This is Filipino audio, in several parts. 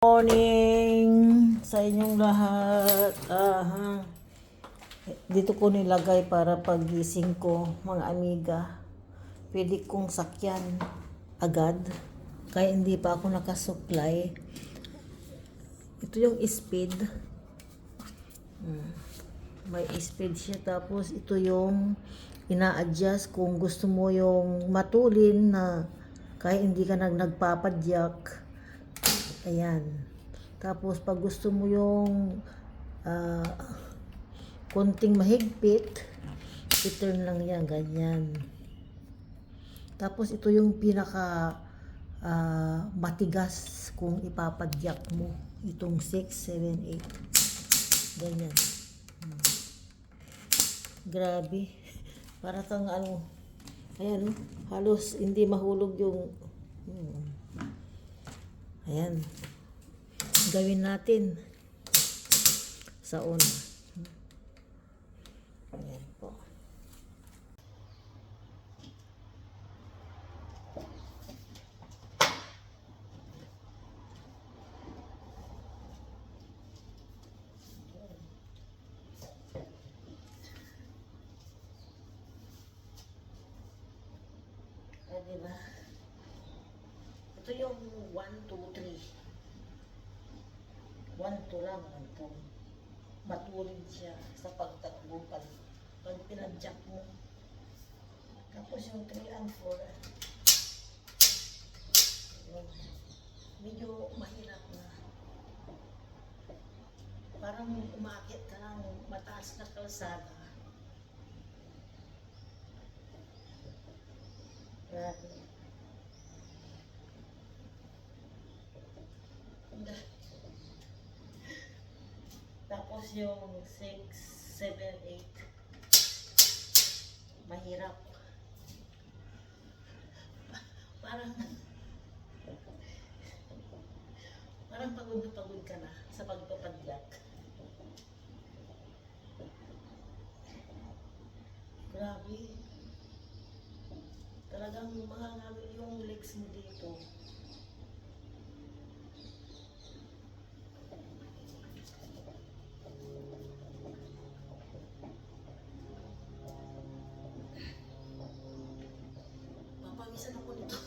Morning sa inyong lahat. Dito ko nilagay para paggising ko, mga amiga. Pwede kong sakyan agad. Kaya hindi pa ako nakasuklay. Ito yung speed. May speed siya. Tapos ito yung ina-adjust kung gusto mo yung matulin na kaya hindi ka nagpapadyak. Ayan. Tapos pag gusto mo yung konting mahigpit, i-turn lang yan, ganyan. Tapos ito yung pinaka matigas kung ipapadyak mo. Itong 6, 7, 8. Ganyan. Grabe. Para kang ayan, halos hindi mahulog yung ayan. Gawin natin sa una. Ayan po. Diba? Ito yung 1, 2, 3. 1, 2 lang. 1, 2. Matulid siya sa pagtakbo pag pinadyak mo. Tapos yung 3 and 4. Medyo mahirap na. Parang umakit ka ng mataas na kalsada. Grabe. Tapos yung 6, 7, 8 mahirap. Parang pagod na pagod ka na sa pagpapadyak. Grabe. Talagang mangangawi yung legs mo dito. Papawisan ako nito.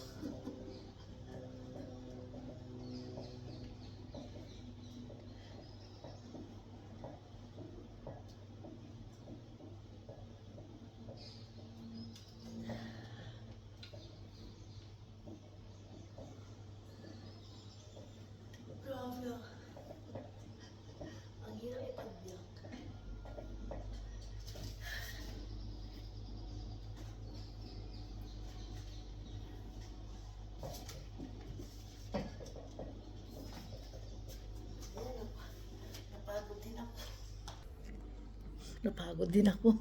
Grabe. Ang hirap ipadyak. Napagod din ako.